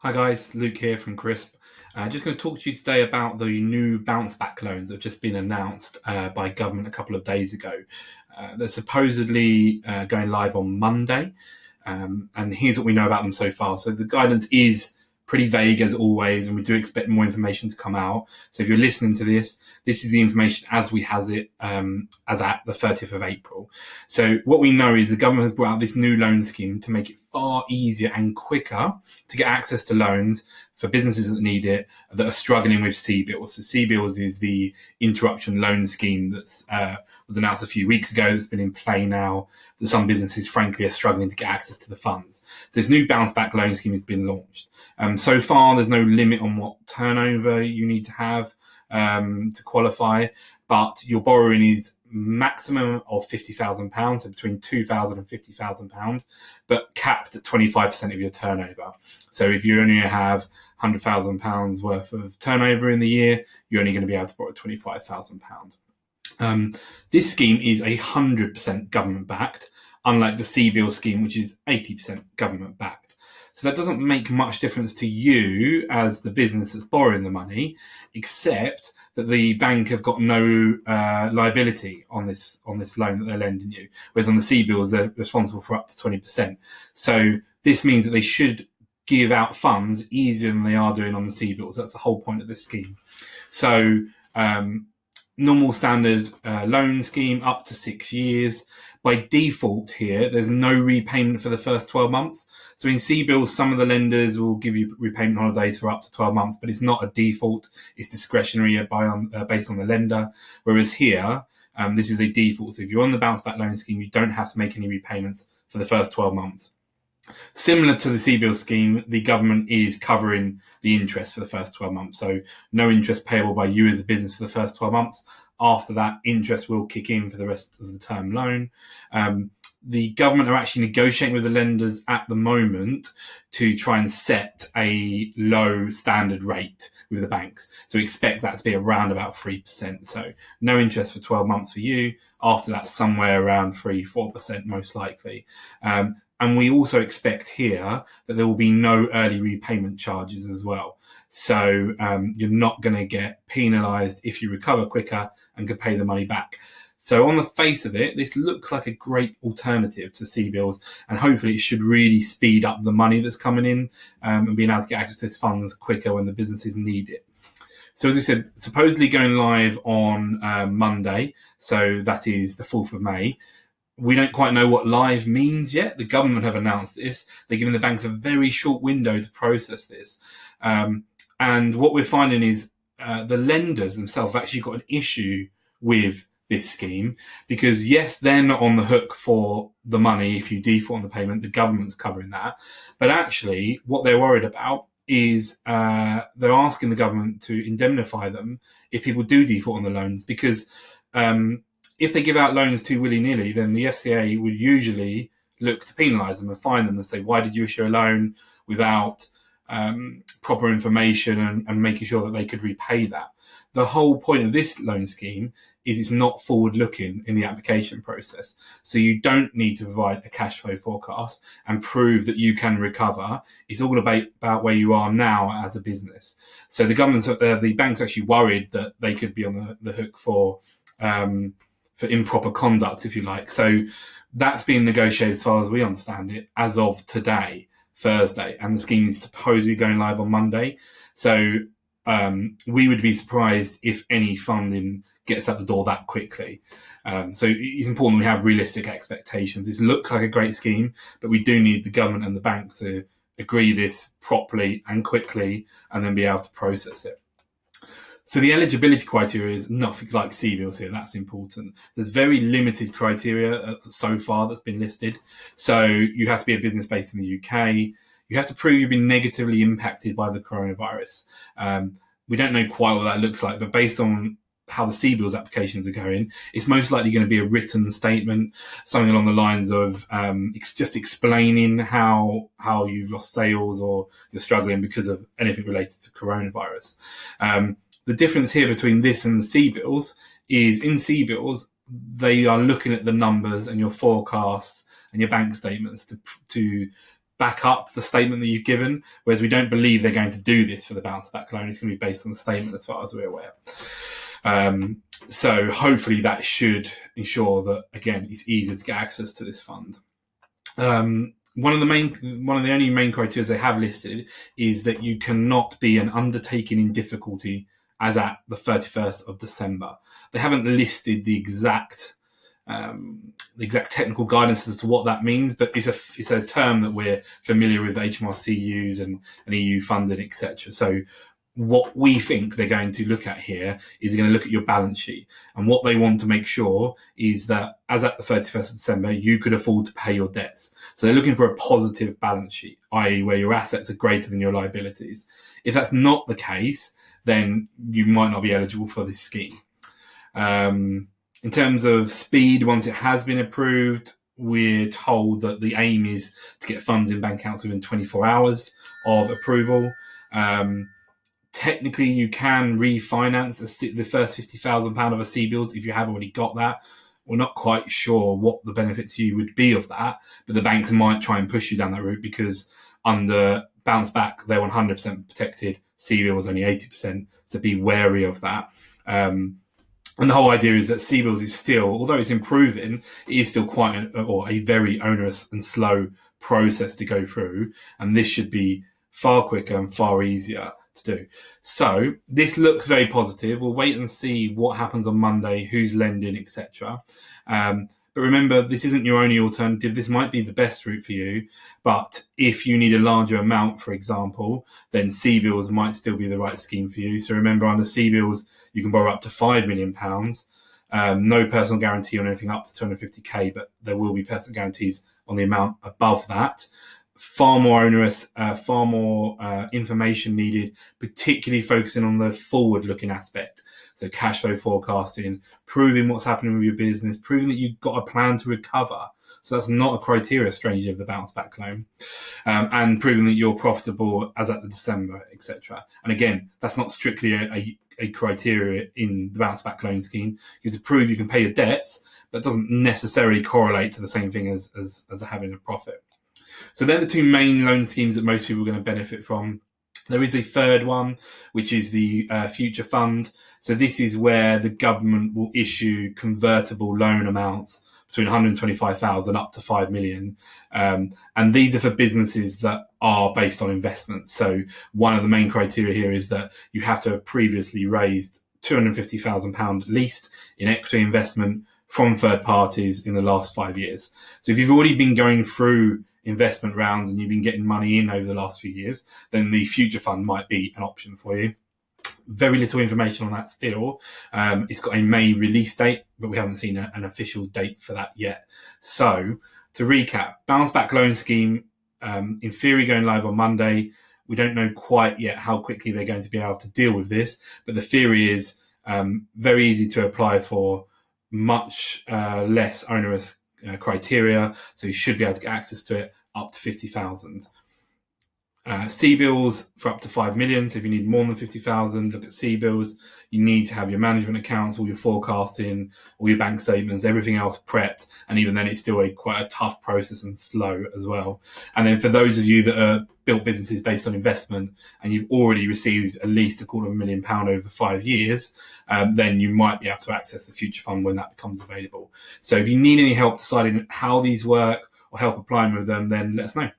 Hi guys, Luke here from Crisp. Just going to talk to you today about the new bounce back loans that have just been announced by government a couple of days ago. They're supposedly going live on Monday, and here's what we know about them so far. So the guidance is pretty vague as always, and we do expect more information to come out. So if you're listening to this is the information as we has it as at the 30th of April. So what we know is the government has brought out this new loan scheme to make it far easier and quicker to get access to loans for businesses that need it, that are struggling with CBILS. So CBILS is the interruption loan scheme that was announced a few weeks ago, that's been in play now, that some businesses frankly are struggling to get access to the funds. So this new bounce back loan scheme has been launched. So far, there's no limit on what turnover you need to have to qualify, but your borrowing is maximum of £50,000, so between £2,000 and £50,000, but capped at 25% of your turnover. So if you only have £100,000 worth of turnover in the year, you're only going to be able to borrow £25,000. This scheme is 100% government backed, unlike the CBIL scheme, which is 80% government backed. So that doesn't make much difference to you as the business that's borrowing the money, except that the bank have got no liability on this loan that they're lending you, whereas on the CBILS they're responsible for up to 20%. So this means that they should give out funds easier than they are doing on the CBILS. That's the whole point of this scheme. So normal standard loan scheme up to 6 years. By default here, there's no repayment for the first 12 months. So in CBILS, some of the lenders will give you repayment holidays for up to 12 months, but it's not a default. It's discretionary based on the lender. Whereas here, this is a default. So if you're on the bounce back loan scheme, you don't have to make any repayments for the first 12 months. Similar to the CBILS scheme, the government is covering the interest for the first 12 months. So no interest payable by you as a business for the first 12 months. After that, interest will kick in for the rest of the term loan. The government are actually negotiating with the lenders at the moment to try and set a low standard rate with the banks. So we expect that to be around about 3%. So no interest for 12 months for you. After that, somewhere around 3-4% most likely. And we also expect here that there will be no early repayment charges as well. So you're not going to get penalised if you recover quicker and can pay the money back. So on the face of it, this looks like a great alternative to CBILS, and hopefully it should really speed up the money that's coming in and being able to get access to these funds quicker when the businesses need it. So as we said, supposedly going live on Monday, so that is the 4th of May. We don't quite know what live means yet. The government have announced this. They're giving the banks a very short window to process this. And what we're finding is the lenders themselves have actually got an issue with this scheme because, yes, they're not on the hook for the money if you default on the payment. The government's covering that. But actually, what they're worried about is they're asking the government to indemnify them if people do default on the loans because if they give out loans too willy-nilly, then the FCA would usually look to penalise them and fine them and say, why did you issue a loan without proper information and making sure that they could repay that? The whole point of this loan scheme is it's not forward-looking in the application process. So you don't need to provide a cash flow forecast and prove that you can recover. It's all about where you are now as a business. So the banks are actually worried that they could be on the hook for improper conduct, if you like. So that's being negotiated, as far as we understand it, as of today, Thursday, and the scheme is supposedly going live on Monday. So we would be surprised if any funding gets out the door that quickly. So it's important we have realistic expectations. This looks like a great scheme, but we do need the government and the bank to agree this properly and quickly and then be able to process it. So the eligibility criteria is nothing like CBILS here. That's important. There's very limited criteria so far that's been listed. So you have to be a business based in the UK. You have to prove you've been negatively impacted by the coronavirus. We don't know quite what that looks like, but based on how the CBILS applications are going, it's most likely going to be a written statement, something along the lines of just explaining how you've lost sales or you're struggling because of anything related to coronavirus. The difference here between this and the CBILS is in CBILS, they are looking at the numbers and your forecasts and your bank statements to back up the statement that you've given, whereas we don't believe they're going to do this for the bounce back loan. It's going to be based on the statement as far as we're aware. So hopefully that should ensure that, again, it's easier to get access to this fund. One of the only main criteria they have listed is that you cannot be an undertaking in difficulty as at the 31st of December. They haven't listed the exact technical guidance as to what that means, but it's a term that we're familiar with. HMRC use and EU funding, etc. So what we think they're going to look at here is they're going to look at your balance sheet, and what they want to make sure is that as at the 31st of December, you could afford to pay your debts. So they're looking for a positive balance sheet, i.e. where your assets are greater than your liabilities. If that's not the case, then you might not be eligible for this scheme. In terms of speed, once it has been approved, we're told that the aim is to get funds in bank accounts within 24 hours of approval. Technically, you can refinance the first £50,000 of a CBILS if you have already got that. We're not quite sure what the benefit to you would be of that, but the banks might try and push you down that route because under bounce back, they're 100% protected. CBILS was only 80%, so be wary of that. And the whole idea is that CBILS is still, although it's improving, it is still quite a very onerous and slow process to go through, and this should be far quicker and far easier to do. So this looks very positive. We'll wait and see what happens on Monday, who's lending, etc. But remember, this isn't your only alternative. This might be the best route for you. But if you need a larger amount, for example, then CBILS might still be the right scheme for you. So remember, under CBILS, you can borrow up to £5 million. No personal guarantee on anything up to 250k, but there will be personal guarantees on the amount above that. Far more onerous, far more information needed, particularly focusing on the forward-looking aspect. So cash flow forecasting, proving what's happening with your business, proving that you've got a plan to recover. So that's not a criteria, strangely, of the bounce back loan. And proving that you're profitable as at the December, etc. And again, that's not strictly a criteria in the bounce back loan scheme. You have to prove you can pay your debts, but it doesn't necessarily correlate to the same thing as having a profit. So they're the two main loan schemes that most people are going to benefit from. There is a third one, which is the Future Fund. So this is where the government will issue convertible loan amounts between 125,000 up to 5 million. And these are for businesses that are based on investments. So one of the main criteria here is that you have to have previously raised £250,000 at least in equity investment from third parties in the last 5 years. So if you've already been going through investment rounds and you've been getting money in over the last few years, then the Future Fund might be an option for you. Very little information on that still. It's got a May release date, but we haven't seen an official date for that yet. So to recap, bounce back loan scheme, in theory going live on Monday. We don't know quite yet how quickly they're going to be able to deal with this, but the theory is very easy to apply for, much less onerous criteria, so you should be able to get access to it up to 50,000. CBILS for up to 5 million. So if you need more than 50,000, look at CBILS. You need to have your management accounts, all your forecasting, all your bank statements, everything else prepped. And even then, it's still quite a tough process and slow as well. And then for those of you that are built businesses based on investment and you've already received at least £250,000 over 5 years, then you might be able to access the Future Fund when that becomes available. So if you need any help deciding how these work or help applying with them, then let us know.